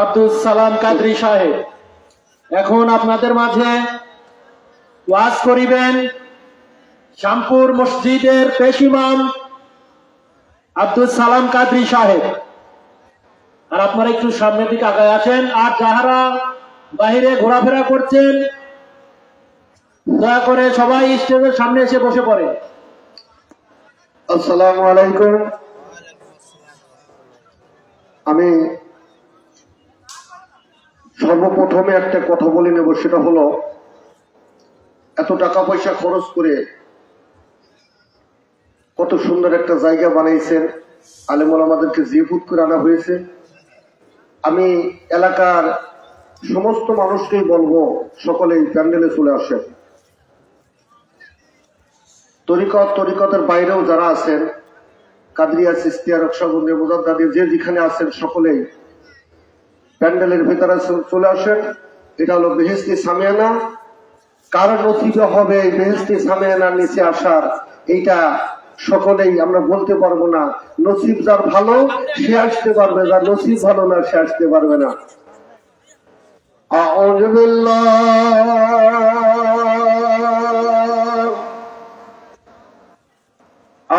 আব্দুল সালাম কাদরি সাহেব এখন আপনাদের মাঝে ওয়াজ করিবেন শ্যামপুর মসজিদের পেশ ইমাম আব্দুল সালাম কাদরি সাহেব। আর আপনারা একটু সামনের দিকে আগায় আসেন, আর যাহারা বাহিরে ঘোরাফেরা করছেন দয়া করে সবাই স্টেজের সামনে এসে বসে পড়ে। আসসালামু আলাইকুম। আমি সর্বপ্রথমে একটা কথা বলে নেব, সেটা হলো এত টাকা পয়সা খরচ করে কত সুন্দর একটা জায়গা বানাইছেন, আলেম ওলামাদেরকে জিয়ারত করে আনা হয়েছে। আমি এলাকার সমস্ত মানুষকেই বলবো সকলেই প্যান্ডেলে চলে আসেন। তরিকতের বাইরেও যারা আছেন, কাদরিয়া, চিশতিয়া, নকশবন্দি, মুজাদ্দিদি, যে যেখানে আছেন সকলেই প্যান্ডেলের ভেতরে চলে আসেন। এটা হলো বেহেশতি সামিয়ানা। কার নসিবে হবে এই বেহেশতি সামিয়ানার নিচে আসার, এইটা সকলেই আমরা বলতে পারবো না। নসিব যার ভালো সে আসতে পারবে, যার নসিব ভালো না সে আসতে পারবে না।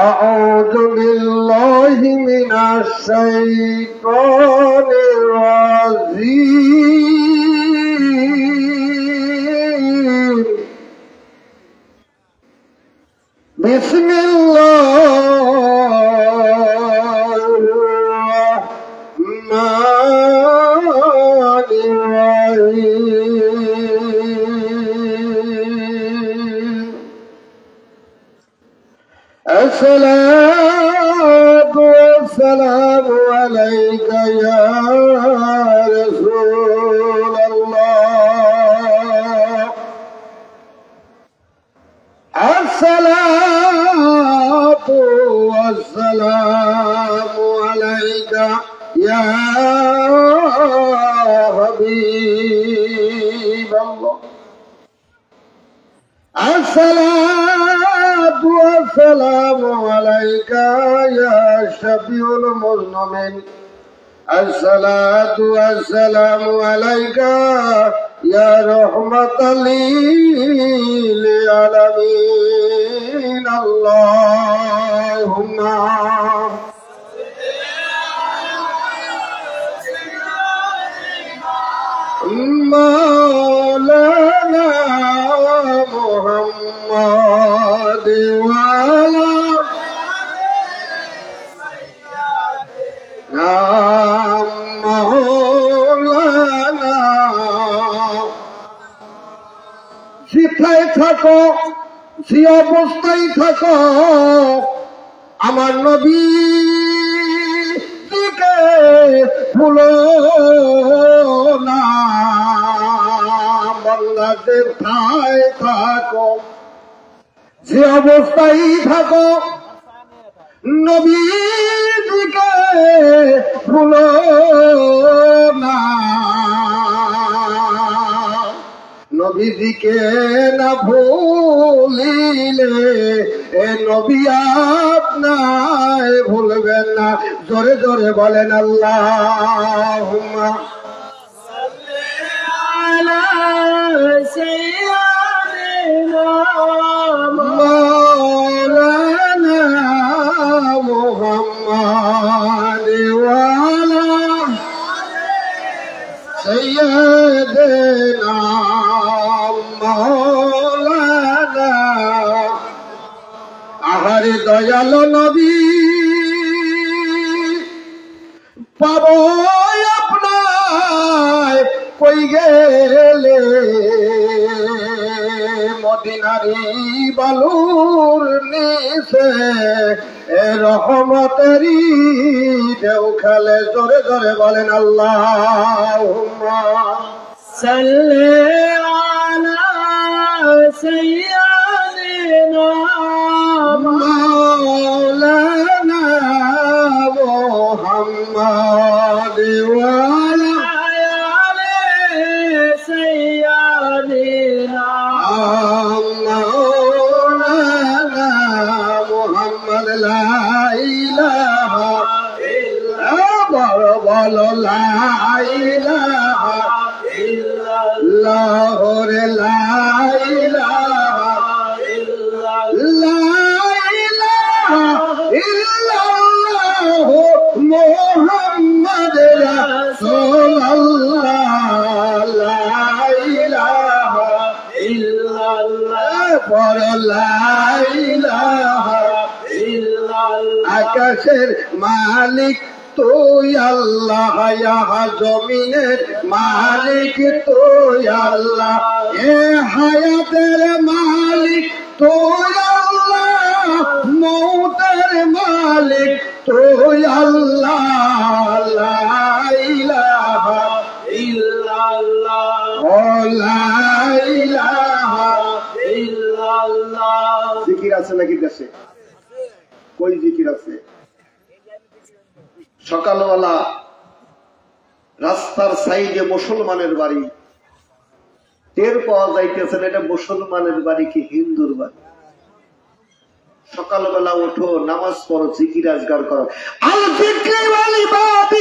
আউযু বিল্লাহি মিনাশ শাইতানির রাজীম। বিসমিল্লাহির রাহমানির রাহিম। আসসালাতু ওয়াসসালামু আলাইকা ইয়া রাসূলাল্লাহ। আসসালাতু ওয়াসসালামু আলাইকা ইয়া হাবিবাল্লাহ। আসসালাতু ওয়াসসালামু আলাইকা ইয়া শাফিউল মুজনিমিন। আসসালাতু ওয়াসসালামু আলাইকা ইয়া রাহমাতাল লিল আলামিন। আল্লাহুম্মা মাওলানা মুহাম্মদ ওয়া আলা মাওলানা। যেথায় থাকো যে অবস্থায় থাকো আমার নবীকে ভুলো না। বান্দা যেথায় থাকো যে অবস্থায় থাকো নবীকে ভুলো না। নবীজিকে না ভুলিলে এ নবী আপনায় ভুলবেন না। জোরে জোরে বলেন আল্লাহুম্মা সাল্লি আলা সাইয়্যিদিনা মাওলানা মুহাম্মদ ওয়া আলা সাইয়্যিদিনা মাওলানা। আহারে দয়ালো নবী পাবো আপনায় কই গেলে। মদিনারি বালুর নিচে রহমতেরি ঢেউ খেলে। জোরে জোরে বলেন আল্লাহুম্মা সাল্লি আলা সাইয়্যিদিনা মাওলানা মুহাম্মদ ওয়া আলা আলি সাইয়্যিদিনা মাওলানা মুহাম্মদ। লা ইলাহা ইল্লাল্লাহ। বলো লা ইলাহা ইল্লাল্লাহ লা ইলাহা ইল্লাল্লাহ মুহাম্মদ রাসূলুল্লাহ লা ইলাহা ইল্লাল্লাহ লা ইলাহা ইল্লাল্লাহ আকাশের মালিক তুই আল্লাহ ইয়া জমিনের মালিক তুই আল্লাহ এ হায়াতের মালিক তুই আল্লাহ মৌতের মালিক তুই আল্লাহ লা ইলাহা ইল্লাল্লাহ লা ইলাহা ইল্লাল্লাহ জিকির আছে নাকি দেশে কই জিকির আছে সকালবেলা রাস্তার সাইডে মুসলমানের বাড়ি টের পাওয়া যাইতেছে এটা মুসলমানের বাড়ি কি হিন্দুর বাড়ি সকালবেলা ওঠো নামাজ পড়ো জিকির আজগার করো আল জিকির ওয়াল ইবাদত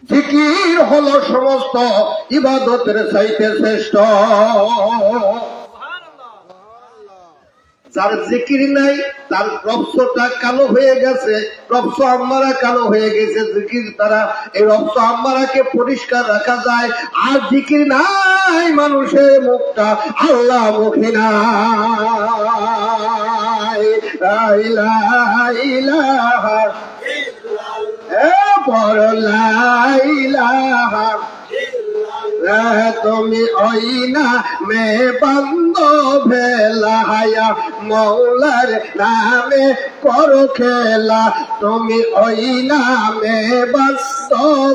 জিকির হলো সমস্ত ইবাদতের চাইতে শ্রেষ্ঠ যার জিকির নাই তার রক্তটা কালো হয়ে গেছে রক্ত আম্মারা কালো হয়ে গেছে জিকির দ্বারা এই রক্ত আম্মারাকে পরিষ্কার রাখা যায় আর জিকির নাই মানুষের মুখটা আল্লাহ মুখী নাই লা ইলাহা ইল্লাল্লাহ পড় লা ইলাহা তুমি ওইনা মে বন্ধ ভেলায়া মৌলার নামে করো খেলা তুমি ওইনা মে বস্ত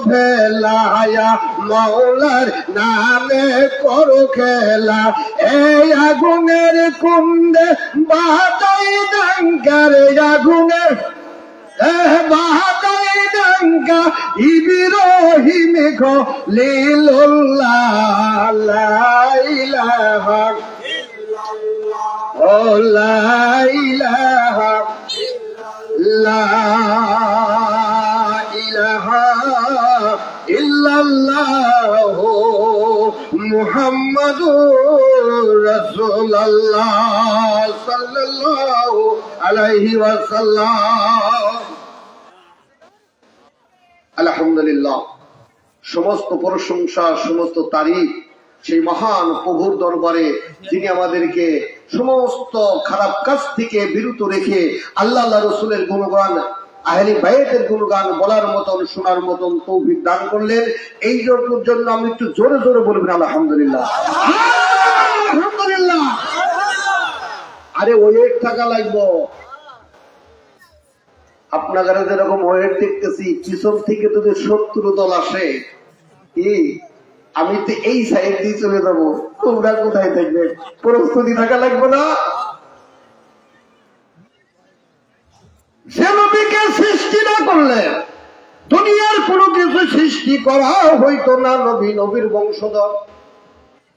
ভেলায়া মৌলার নামে করো খেলা এই আগুনের কুণ্ডে বাতাই ডাঙ্গার আগুনের বাহাদাই ডাঙ্গা ইব্রাহিম খলিলুল্লাহ লা ইলাহা ইল্লাল্লাহ লা ইলাহা লা ইলাহা ইল্লাল্লাহ মুহাম্মাদুর রাসূলুল্লাহ সাল্লাল্লাহু আলাইহি ওয়াসাল্লাম আলহামদুলিল্লাহ সমস্ত প্রশংসা সমস্ত তারিফ সেই মহান প্রভুর দরবারে যিনি আমাদেরকে সমস্ত খারাপ কাজ থেকে বিরত রেখে আল্লাহ রসুলের গুণগান আহলে বাইতের গুণগান বলার মতন শোনার মতন তৌফিক দান করলেন এই জন্য আমি একটু জোরে জোরে বলবেন আলহামদুলিল্লাহ আলহামদুলিল্লাহ আরে ওয়েট থাকা লাগবো আপনাদের যেরকম ওয়েট দেখতেছি পিছন থেকে যদি 70 দল আসে কি আমি তো এই সাইড দিয়ে চলে যাবো তোমরা কোথায় থাকবে প্রস্তুতি থাকা লাগবে না যে নবীকে সৃষ্টি না করলে দুনিয়ার কোনো কিছু সৃষ্টি করা হইতো না নবী নবীর বংশধর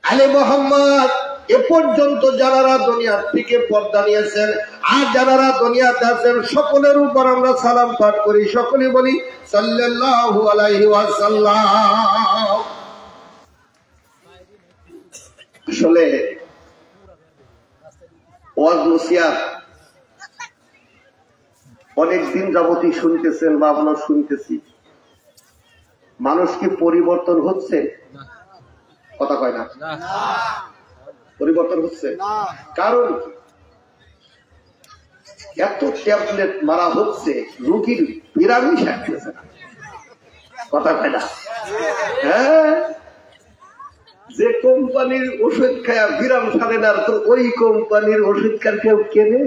আলে মোহাম্মদ এ পর্যন্ত যারা দুনিয়ার থেকে পর্দা নিয়েছেন আর যারা দুনিয়াতে আছেন সকলের উপর আমরা সালাম পাঠ করি সকলে বলি সাল্লাল্লাহু আলাইহি ওয়াসাল্লাম আসলে ওয়াজ নসিহত অনেকদিন যাবতই শুনতেছেন বা আমরা শুনতেছি মানুষ কি পরিবর্তন হচ্ছে কথা কয় না পরিবর্তন হচ্ছে কারণ এত ট্যাবলেট মারা হচ্ছে রোগীর বিরামই সারতেছে না কথা কয় না হ্যাঁ যে কোম্পানির ওষুধ খায়া বিরাম সারে না তো ওই কোম্পানির ওষুধ খার কেউ কেনে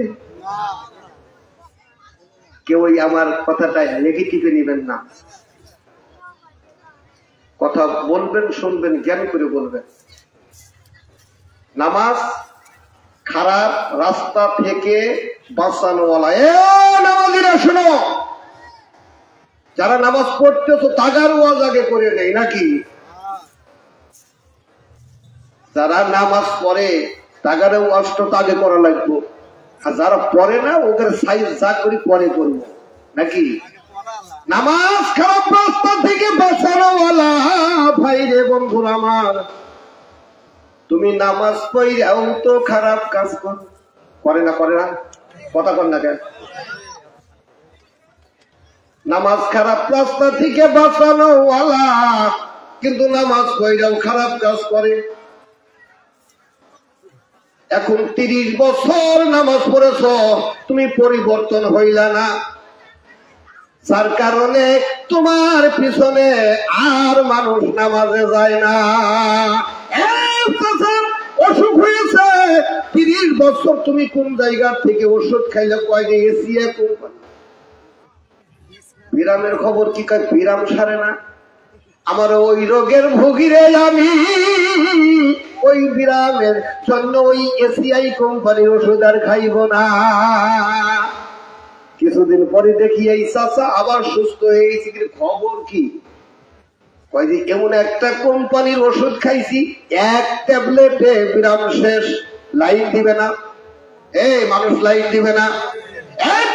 কেউ আমার কথাটা নেগেটিভে নেবেন না কথা বলবেন শুনবেন জ্ঞান করে বলবেন নামাজ খারাপ রাস্তা থেকে বাঁচানোওয়ালা নামাজিরা শোনো যারা নামাজ পড়তেছ তাগার ওয়াজ আগে করে নেই নাকি যারা নামাজ পড়ে তাগারে ওয়াজটা আগে করা লাগবে আর যারা পড়ে না ওদের সাইজ যা করি পরে করবো নাকি নামাজ খারাপ রাস্তা থেকে বাঁচানোওয়ালা ভাই রে বন্ধুরা আমার, তুমি নামাজ পড়াও তো খারাপ কাজ করে না কথা কর না কেন? নামাজ খারাপ রাস্তা থেকে বাঁচানোওয়ালা, কিন্তু নামাজ পড়াও খারাপ কাজ করে। এখন 30 বছর নামাজ পড়েছ, তুমি পরিবর্তন হইলা না, যার কারণে তোমার পিছনে আর মানুষ নামাজে যায় না। অসুখ হয়েছে 30 বছর, তুমি কোন জায়গা থেকে ওষুধ খাইলে? কয়নি এসিয়া কোম্পানি। বিরামের খবর কি কয়? বিরাম সারে না। আমার ওই রোগের ভোগীরে আমি, ওই বিরামের জন্য ওই এসিআই কোম্পানির ওষুধ আর খাইব না। কিছুদিন পরে দেখি এই চাচা আবার সুস্থ হয়ে গেছে। খবর কি? কয় যে এমন একটা কোম্পানির ওষুধ খাইছি, এক ট্যাবলেটে বিরাম শেষ। লাইন দিবে না, মানুষ লাইন দিবে না।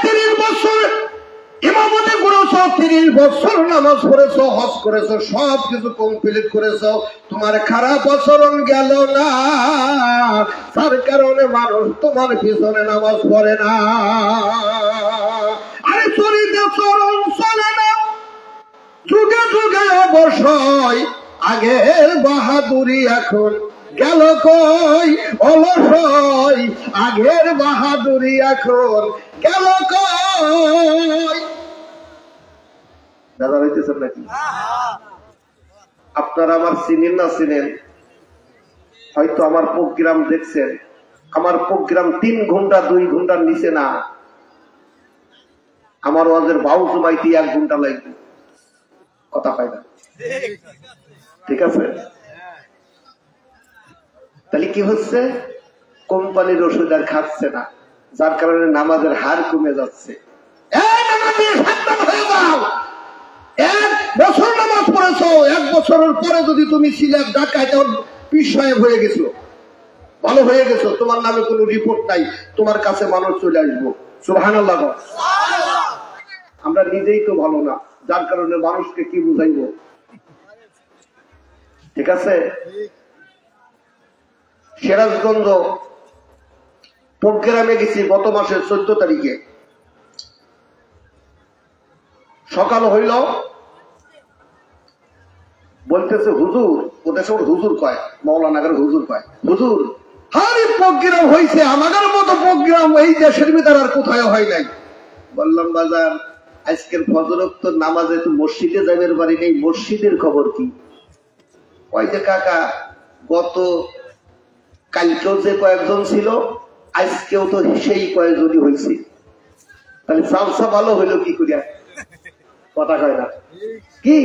30 বছর ইমামতি করেছ, 30 বছর নামাজ পড়েছ, হজ করেছ, সব কিছু কমপ্লিট করেছ, তোমার খারাপ আচরণ গেল না, তার কারণে মানুষ তোমার পিছনে নামাজ পড়ে না। আরে চরিত্র চরণ চলে না, যুগে যুগে অবশ্যই আগের বাহাদুরি এখন গেল কই? অলসই আগের বাহাদুরি এখন গেল কই? দাদা হইতেছেন নাকি? আপনারা আমার চিনেন না চিনেন, হয়তো আমার প্রোগ্রাম দেখছেন। আমার প্রোগ্রাম 3 ঘন্টা 2 ঘন্টার নিচে না। আমার ওয়াজের ভাউ জমাইতে 1 ঘন্টা লাগবে। কথা পাই না, ঠিক আছে? তাহলে কি হচ্ছে? কোম্পানির ওষুধ আর খাচ্ছে না, যার কারণে নামাজের হার কমে যাচ্ছে। 1 বছর নামাজ পড়েছো, 1 বছরের পরে যদি তুমি সিলেট ঢাকায় পীর সাহেব হয়ে গেছো, ভালো হয়ে গেছো, তোমার নামে কোনো রিপোর্ট নাই, তোমার কাছে মানুষ চলে আসবো। সুবহানাল্লাহ। আমরা নিজেই তো ভালো না, যার কারণে মানুষকে কি বুঝাইব? ঠিক আছে? সিরাজগঞ্জ প্রোগ্রামে গেছি গত মাসের 14 তারিখে। সকাল হইল, বলতেছে হুজুর, ওদের সব হুজুর কয়, মৌলানাগর হুজুর কয়, হুজুর হারি প্রোগ্রাম হয়েছে, আমাদের মতো প্রোগ্রাম এই দেশের ভিতরে আর কোথায় হয় নাই। বললাম বাজার, আজকের ফজরোক্ত নামাজে তো মসজিদে যাবের বাড়ি নেই, মসজিদের খবর কি? ওই যে কাকা, গত কালকেও যে কয়েকজন ছিল, আজকেও তো সেই কয়েকজনই হয়েছে, তাহলে চালসা ভালো হইলো কি করিয়া? কথা কয় না কি?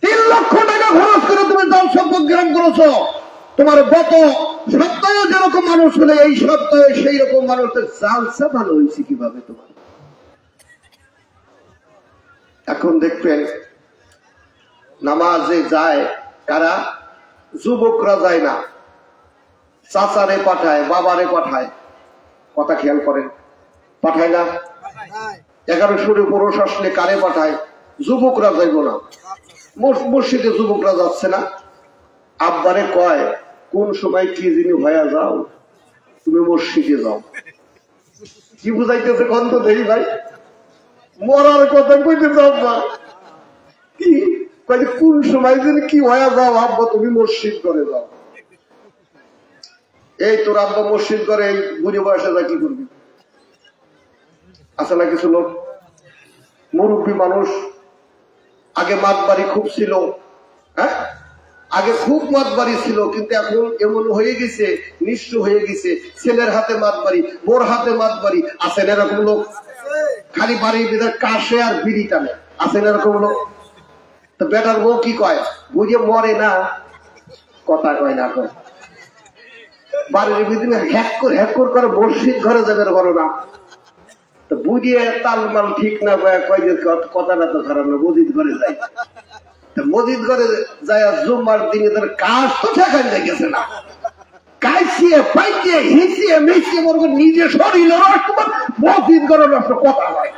3 লক্ষ টাকা খরচ করে তুমি জলসা প্রোগ্রাম করেছো, তোমার গত সপ্তাহে যেরকম মানুষ হলে এই সপ্তাহে সেই রকম মানুষের চালসা ভালো হয়েছে কিভাবে তোমার? এখন দেখবেন নামাজে যায় কারা? যুবকরা যায় না, চাচারে পাঠায়, বাবারে পাঠায়। কথা খেয়াল করেন, পাঠায় না? 1100 পুরুষ আসলে কারে পাঠায়? যুবকরা যাইব না, মসজিদে যুবকরা যাচ্ছে না। আব্বারে কয়, কোন সময় কি যিনি হয়ে যাও, তুমি মসজিদে যাও। কি বুঝাইতেছে কন্ত দেরি ভাই? মরার কথা কইতে যাও না, কি কোন সময় যিনি কি হয়ে যাও আব্বা, তুমি মসজিদ করে যাও। এই তোর আব্বা মসজিদ করে এই বুড়ি বয়সে যা কি করবি? আসলে কিছু লোক মুরব্বী মানুষ, আগে মাত বাড়ি খুব ছিল, হ্যাঁ আগে খুব মাত বাড়ি ছিল, কিন্তু এখন এমন হয়ে গেছে, নিঃস্ব হয়ে গেছে, ছেলের হাতে মাত বাড়ি, বোর হাতে মাত বাড়ি। আছেন এরকম লোক? খালি বাড়ির ভিতরে কাশে আর বিড়ি টানে, আছেন এরকম লোক? তো বেটার বউ কি কয়? বুঝে মরে না, কথা কয় না, কয় বাড়ির ভিতরে হ্যাক করে মসজিদ ঘরে যাবে বলো না। তো বুঝিয়ে তালমাল ঠিক না কয় যে কথাটা তো খারাপ না, মসজিদ ঘরে যাই। মসজিদ ঘরে যায় জুম্মার দিনে তার কাজ তো সেখানে গেছে না, কাইছিয়ে পাইছিয়ে হিসিয়ে মিশিয়ে নিজে শরীর নষ্ট, মসজিদ ঘরে নষ্ট, কথা হয়।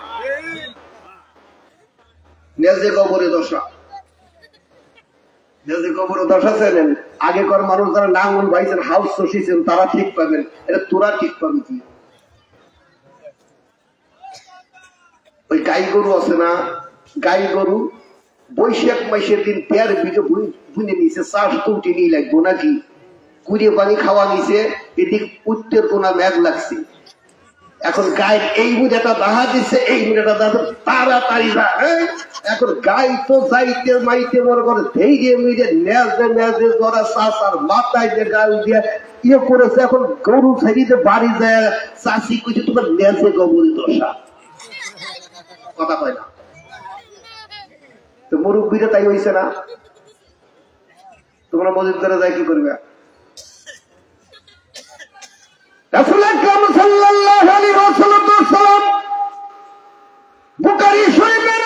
নেজে কবরে দশা, নেজে কবরে দশা চেনেন? আগেকার মানুষ যারা নাঙ্গল বাইছেন, হাউস চষিয়েছেন, তারা ঠিক পাবেন, এটা তোরা ঠিক পাবি কি? ওই গাই গরু আছে না, গাই গরু বৈশাখ মাসের দিন 13 বিঘে বুনে নিছে, চাষ তো উঠে নিয়ে লাগবো নাকি? কুড়িয়ে পানি খাওয়া নিছে, এদিক উত্তর কোনা মেঘ লাগছে। এখন গায়ের এই মুড়াটা দাহা দিচ্ছে, এই মুড়াটা দাহা তাড়াতাড়ি যা। এখন গাই তো যাইতে মাইতে মনে করে ধৈর্য মিড়ে নেজে নেজে জরা চাষ আর মাথায় যে গাল দিয়ে ইয়ে করেছে। এখন গরু ফেরিতে বাড়ি যায়, চাষি কইছে তোমার নেজে গবরি দশা, কথা কয় না। তো মুরব্বীরা তাই হইছে না? তোমরা মসজিদ করে যায় কি করবে? রাসূল আকরাম সাল্লাল্লাহু আলাইহি ওয়াসাল্লাম বুখারী শরীফের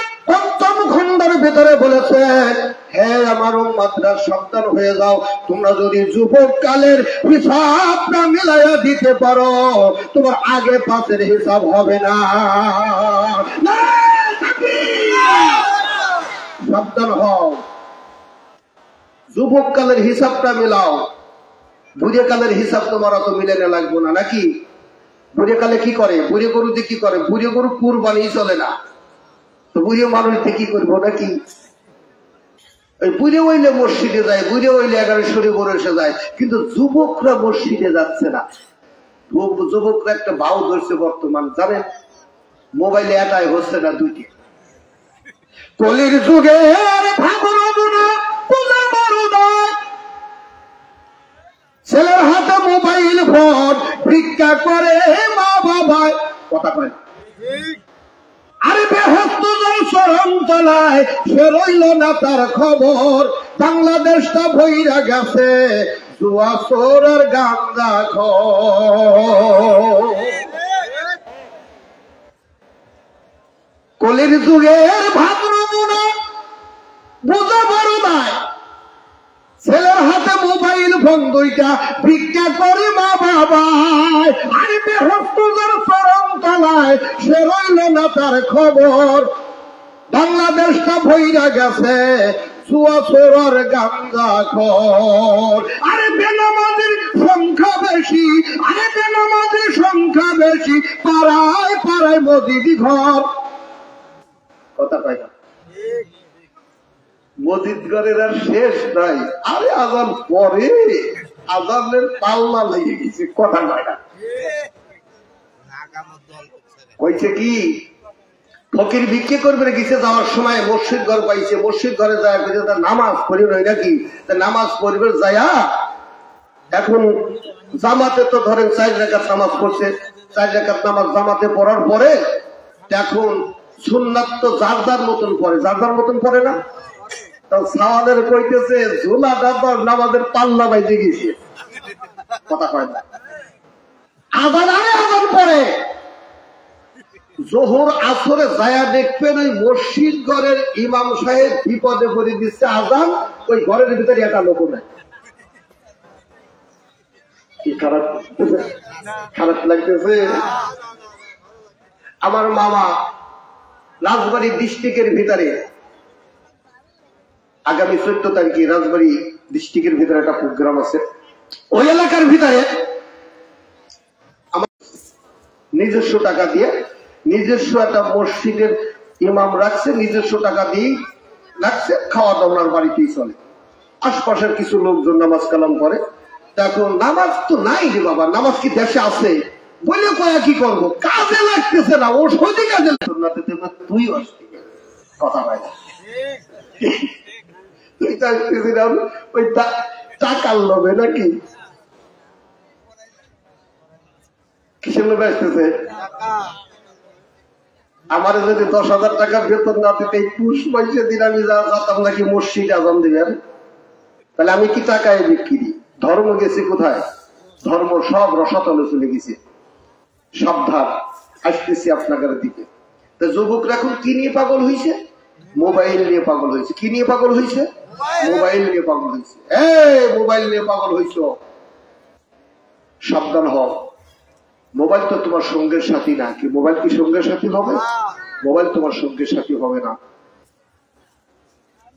৫ম খণ্ডের ভিতরে বলেছেন, হে আমার উম্মতরা সাবধান হয়ে যাও, তোমরা যদি যুবক কালের হিসাবটা মিলাইয়া দিতে পারো, তোমার আগে পাশের হিসাব হবে না। সাবধান হও, যুবক কালের হিসাবটা মিলাও, বুড়ে কালের হিসাব তোমার অত মিলানো লাগবো না নাকি? বুড়ে কালে কি করে? বুড়ে গরুতে কি করে? বুড়ে গরু কুরবানি চলে না, তো বুড়ে মানুষ দিয়ে কি করবো নাকি? ওই বুড়ে হইলে মসজিদে যায়, বুড়ে হইলে 11 গরু এসে যায়, কিন্তু যুবকরা মসজিদে যাচ্ছে না। যুবকরা একটা ভাও ধরছে বর্তমান, জানেন? মোবাইলে এটাই হচ্ছে না, দুইটি। কলির যুগে ছেলের হাতে মোবাইল ফোন, ভিক্ষা করে মা বাবায়, কথা কয়। আরে বেহস্ত চরম তলায় সে রইল না তার খবর, বাংলাদেশটা ভইরা গেছে জুয়া চোর আর গান্দা খোর। কলির যুগের ভাদ্র মুনা বোঝা বড় নাই, ছেলের হাতে মোবাইল ফোন, দুইটা ভিক্ষা করে মা বাবায়। আরে বেহস্তের চরম তলায় সে রইল না তার খবর, বাংলাদেশটা ভইরা গেছে জুয়া চোর গান্দা খোর। আরে বেনামাজির সংখ্যা বেশি, আরে বেনামাজির সংখ্যা বেশি, পাড়ায় পাড়ায় মসজিদ ঘর, কথা কয় না? মসজিদ ঘরের আর শেষ নাই। আরে আজান পরে, আজানের পাল্লা লেগে গেছে, কথা কয় না? কইছে কি ফকির ভিক্ষে করবে গেছে, যাওয়ার সময় মসজিদ ঘর পাইছে, মসজিদ ঘরে যায় তার নামাজ পড়ি নয় নাকি? নামাজ পড়বে যায়া এখন জামাতে তো ধরেন 4 রাকাত নামাজ পড়ছে, 4 রাকাত নামাজ জামাতে পড়ার পরে এখন সুন্নাত তো যার যার মতন পড়ে, যার যার মতন পড়ে না? সাওয়ালের কইতেছে ঝোলা ডাবার নামাজের পাল্লা বাইতে গেছে, কথা কয় না? আজান আরে আজান পড়ে, জোহর আসরে যায়া দেখবেন ওই মসজিদ ঘরের ইমাম সাহেব বিপদে পড়ে দিচ্ছে, আজান ওই ঘরের ভিতরে একটা লোক নাই। কি খারাপ, খারাপ লাগতেছে? আমার মামা রাজবাড়ী ডিস্ট্রিক্টের ভিতরে আগামী 14 তারিখে রাজবাড়ী ডিস্ট্রিক্টের ভিতরে একটা প্রোগ্রাম আছে, ওই এলাকার ভিতরে আমার নিজস্ব টাকা দিয়ে নিজস্ব একটা মসজিদের ইমাম রাখছে, নিজস্ব টাকা দিয়ে রাখছে, খাওয়া দাওয়ার বাড়িতেই চলে। আশপাশের কিছু লোকজন নামাজ কালাম করে। এখন নামাজ তো নাই রে বাবা, নামাজ কি দেশে আছে বলে কয়া কি করবো, কাজে লাগতেছে না, ও সত্যি কাজে তুই আসবি, কথা হয় না? তুই আসতেছিলাম ওই টাকার লোভে নাকি? কিসের লোভে আসতেছে? আমার যদি 10,000 টাকা বেতন না দিতে পুষ পয়সা দিন আমি যাতাম নাকি মসজিদে আজান দিবেন, তাহলে আমি কি টাকায় বিক্রি? ধর্ম গেছি কোথায়? ধর্ম সব রসাতলে চলে গেছে। সাবধান, আসতেছি আপনাদের দিকে। তো যুবকরা এখন কি নিয়ে পাগল হয়েছে? মোবাইল নিয়ে পাগল হয়েছে। কি নিয়ে পাগল হয়েছে? মোবাইল নিয়ে পাগল হয়েছে। মোবাইল নিয়ে পাগল হয়েছ, সাবধান হও। মোবাইল তো তোমার সঙ্গের সাথী না। কি মোবাইল কি সঙ্গের সাথী হবে? মোবাইল তোমার সঙ্গের সাথী হবে না।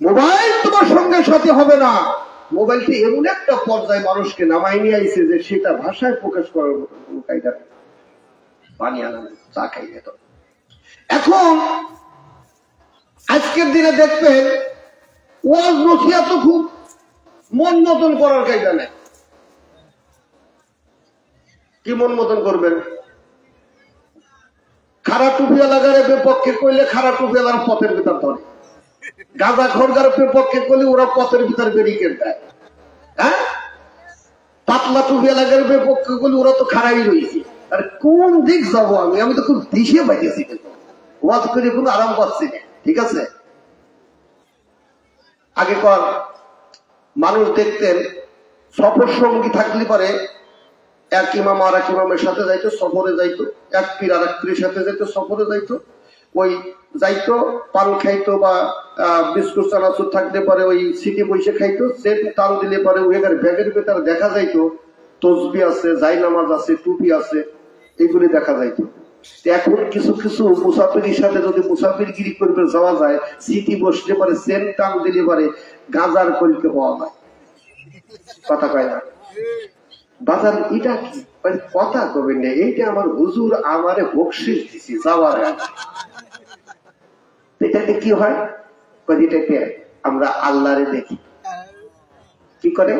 মোবাইল তোমার সঙ্গে সাথে হবে না। মোবাইলটি এমন একটা পর্যায়ে মানুষকে নামাই নিয়ে আইছে যে সেটা ভাষায় প্রকাশ করার মতো কোনো কায়দা নেই। পানি আনা চা খাইলে তো এখন আজকের দিনে দেখবেন ওয়াজ নসিহত তো খুব মন মতন করার কায়দা নেই। কি মন মতন করবেন? খারাপ টুপিয়া লাগারে বিপক্ষে করলে খারাপ টুপিয়া লাগার পথের ভিতর ধরে, গাঁজা খরগার বিপক্ষে করলে ওরা পথের ভিতর বেরিয়ে দেয়। হ্যাঁ, পাতলা টুপিয়া লাগার বিপক্ষে করলে ওরা তো খারাপই রয়েছে। আর কোন দিক যাবো আমি? আমি তো খুব দিশে পাইতেছি, ওয়াজ করে কোনো আরাম পাচ্ছি না। ঠিক আছে, আগেকার মানুষ দেখতেন সফর সঙ্গী থাকলে পারে এক ইমাম আর এক ইমামের সাথে যাইতো, সফরে যাইতো, এক পীর আর এক পীরের সাথে যাইতো, সফরে যাইতো, ওই যাইতো পান খাইতো বা বিস্কুট চানাচুর থাকতে পারে ওই সিটি বসে খাইতো, সে টান দিলে পারে ওইখানে ব্যাগের ভেতরে দেখা যাইতো তসবি আছে, জাইনামাজ আছে, টুপি আছে, এগুলি দেখা যাইতো। এখন কিছু কিছু মুসাফিরের সাথে যদি মুসাফিরগিরি করবে যাওয়া যায়, সিটি বসতে পারে, সেন টান দিলে পারে গাঁজার কলকে পাওয়া যায়। কথা কয় না বাজার, এটা কি কথা কবেন না, এইটা আমার হুজুর আমারে বকশিস দিছি যাওয়ার আগে। এটাতে কি হয়? এটাকে আমরা আল্লাহরে দেখি, কি করে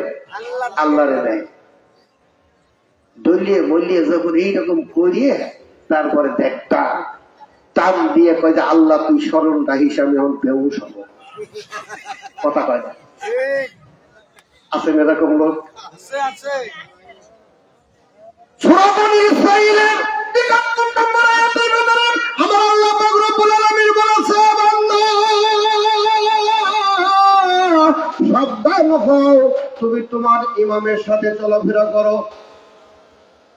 আল্লাহরে দেয় দলিয়ে বলিয়ে যখন এইরকম করিয়ে তারপরে দেখটা টান দিয়ে কয় যে আল্লাহ তুই স্মরণ রাখিস, আমি এখন বেহুশ হব। কথা কয় না? আছেন এরকম লোক? সূরা বনী ইসরাঈলের ৭৩ নম্বর আয়াতের ভিতরে আমার আল্লাহ পাক রব্বুল আলামিন বলেছে, বান্দা সাবধান হও, তুমি তোমার ইমামের সাথে চলাফেরা করো,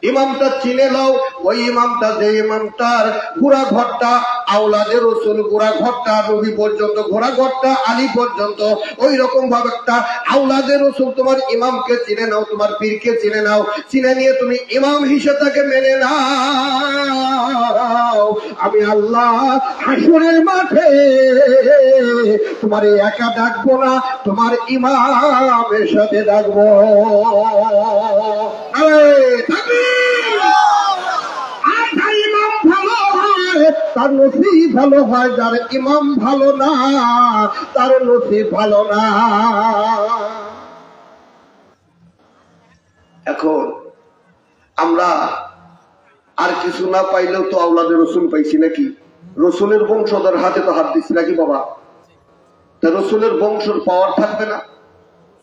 ইমামটা চিনে নাও। ওই ইমামটা যে ইমামটার ঘোড়া ঘরটা আওলাদে রসুল, ঘোড়া ঘরটা নবী পর্যন্ত, ঘোড়া ঘরটা আলী পর্যন্ত, ওই রকম ভাবে একটা আওলাদে রসুল তোমার ইমামকে চিনে নাও, তোমার পীরকে চিনে নাও, চিনে নিয়ে তুমি ইমাম হিসেবে তাকে মেনে নাও। আমি আল্লাহ হাসরের মাঠে তোমার একা ডাকবো না, তোমার ইমামের সাথে ডাকবো। তার নসিব ভালো হয়, যার ইমাম ভালো না তার নসিব ভালো না। এখন আমরা আর কিছু না পাইলেও তো আওলাদে রসুল পাইছি নাকি? রসুলের বংশধর হাতে তো হাত দিচ্ছি নাকি বাবা? তা রসুলের বংশের পাওয়ার থাকবে না?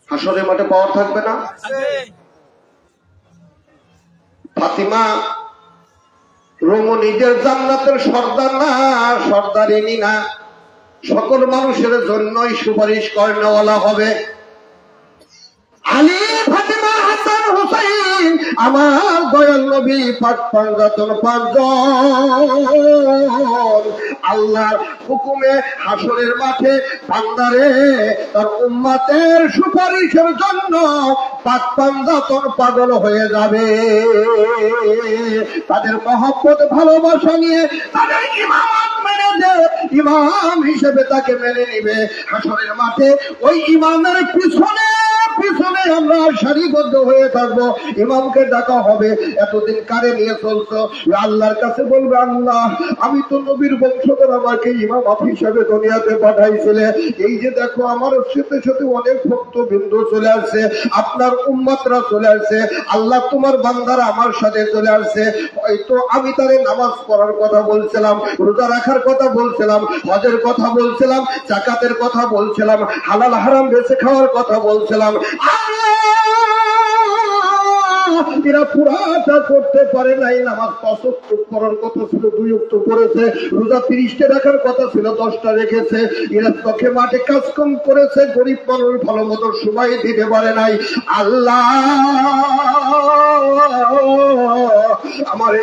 হাসরের মাঠে পাওয়ার থাকবে না? ফাতিমা রমণীদের জান্নাতের সর্দার না, সর্দারিনী না, সকল মানুষের জন্যই সুপারিশ করেনওয়ালা হবে। আলী, ফাতিমা, হাসান, হুসাইন আমার দয়াল নবী পাক পাঁচজন, আল্লাহর হুকুমে হাসরের মাঠে বান্দারে তার উম্মতের সুপারিশের জন্য পাক পাঁচজন পাগল হয়ে যাবে। তাদের মহব্বত ভালোবাসা নিয়ে তাদের ইমাম মেনে দেয়, ইমাম হিসেবে তাকে মেনে নিবে। হাসরের মাঠে ওই ইমামের পিছনে পিছনে আমরা সারিবদ্ধ হয়ে থাকবো, ইমামকে ডাকা হবে। এতদিন কারে নিয়ে চলতো? আল্লাহর কাছে বলবে, আল্লাহ আমি তো নবীর বংশধর, আমাকে ইমাম হিসাবে দুনিয়াতে পাঠাইছিলে, এই যে দেখো আমার সাথে সাথে অনেক ভক্তবৃন্দ চলে আসছে, আপনার উম্মতরা চলে আসছে, আল্লাহ তোমার বান্দারা আমার সাথে চলে আসছে। হয়তো আমি তারে নামাজ পড়ার কথা বলছিলাম, রোজা রাখার কথা বলছিলাম, হজের কথা বলছিলাম, যাকাতের কথা বলছিলাম, হালাল হারাম বেঁচে খাওয়ার কথা বলছিলাম, এরা পুরাটা করতে পারে নাই। নামাজ 5 ওয়াক্ত পড়ার কথা ছিল, 2 ওয়াক্ত পড়েছে, রোজা 30টা রাখার কথা ছিল, 10টা রেখেছে। এরা চোখে মাঠে কাজ কম করেছে, গরিব মানুষ ভালো মতো সময় দিতে পারে নাই। আল্লাহ আমার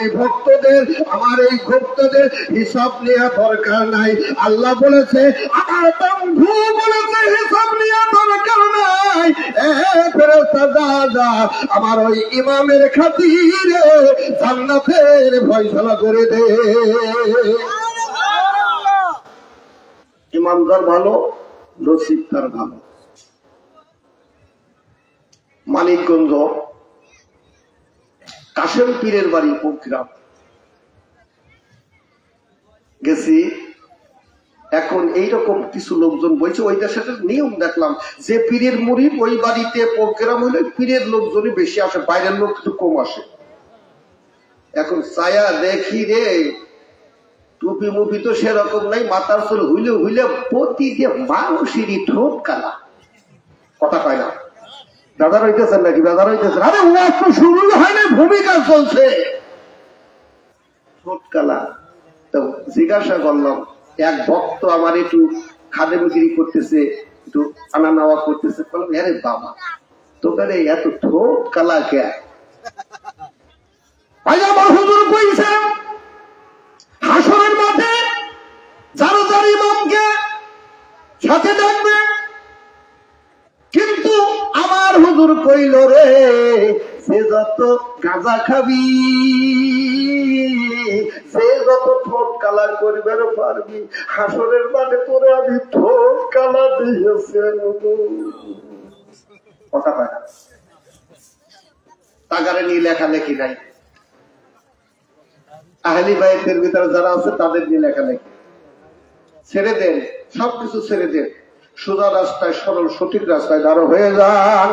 এই ভক্তদের হিসাব নেওয়া দরকার নাই। আল্লাহ বলেছে, আমার বন্ধু বলেছে হিসাব নেওয়া দরকার নাই। ফেরেশতা যা আমার ওই ইমামের খাতিরে জান্নাতের ফয়সালা করে দে। ইমানদার ভালো, নসিব তার ভালো। মানিকগঞ্জ কাশেম পীরের বাড়ি প্রোগ্রাম গেছি। এখন এইরকম কিছু লোকজন বলছে ওই দেশের নিয়ম দেখলাম যে পীরের মুরিদ ওই বাড়িতে প্রোগ্রাম হলে পীরের লোকজনই বেশি আসে, বাইরের লোক কিছু কম আসে। এখন ছায়া দেখি রে টুপি মুপি তো সেরকম নাই, মাথার চুল হইলে হইলে প্রতি দিয়ে মানুষেরই ঠোঁট কালা। কথা কয় না? দাদা রইতেছেন নাকি? দাদা রইতেছেন? আরে ওয়াজ তো শুরু হয় না, ভূমিকা চলছে। ঠোঁট কালা। তো জিজ্ঞাসা করলাম, এক ভক্ত আমার একটু খাদেমগিরি করতেছে, একটু আনা নেওয়া করতেছে। বললাম আরে বাবা তোকে এত ঠোঁট কালা কে? আমার হুজুর কইছে হাসরের মাঠে যারা যার ইমামকে সাথে ডাকবে, কিন্তু আমার হুজুর কইল রে সে যত গাঁজা খাবি, সে যত ঠোঁট কালা করবার পারবি, হাসরের মাঠে তোরে আমি ঠোঁট কালা দিয়েছে। কথা পায় না, তাগারে নিয়ে লেখালেখি নাই। আহলি বাইতের ভিতরে যারা আছে তাদের নিয়ে লেখালেখি ছেড়ে দেন, সবকিছু ছেড়ে দেন, সোজা রাস্তায় সরল সঠিক রাস্তায় দাঁড়ো হয়ে যান।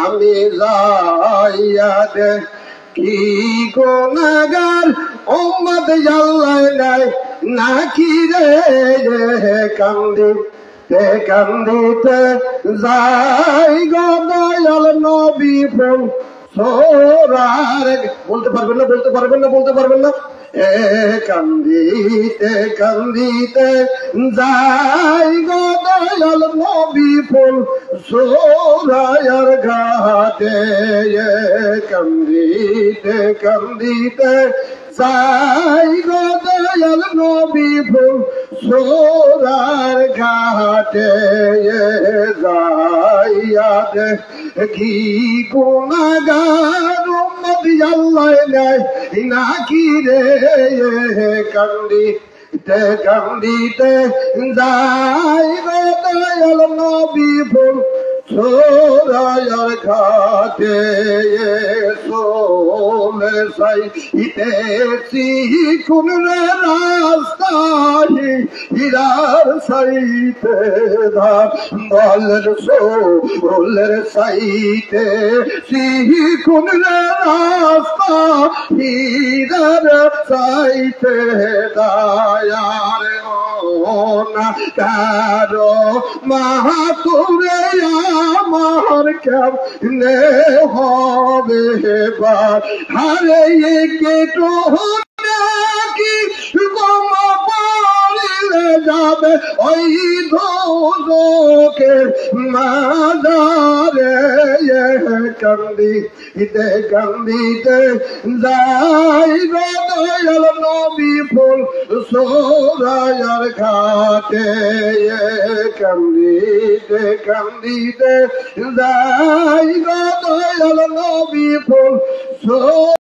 আমি যাইয়া দে কি গুনাহগার উম্মত আল্লাহ নাই নাকি রে কান্দিতে কান্দিতে যাই গো দয়াল নবী ফুল সোরার। বলতে পারবেন না, বলতে পারবেন না, বলতে পারবেন না। কান্দিতে কান্দিতে যাই গো দয়াল নবী ফুল সোরায়ার ঘাটে। কান্দিতে কান্দিতে যাই গো দয়াল নবী ফুল সোরার ঘাটে। যাইয়া দে কি গুনাহগার উম্মত আল্লাহ নাই নাকি রে কান্দিতে কান্দিতে যাই গো দয়াল নবী ফুল সোরায়ার ঘাটে। সোলে সাইতেছি কোন রাস্তায় হীরার সাইতে ধার বলের সোলের সাইতে কোন রাস্তা হীরার সাইতে দায়ার না কারো মাহাতুরে আমার কেমনে হবে বার হারে কেটো কি গোমা পড়িলে যাবে ওই ধোকে মাদারে। কান্দিতে কান্দিতে যাই গো দয়াল নবী ফুল সোরায়ার ঘাটে। কান্দিতে কান্দিতে যাই গো দয়াল নবী ফুল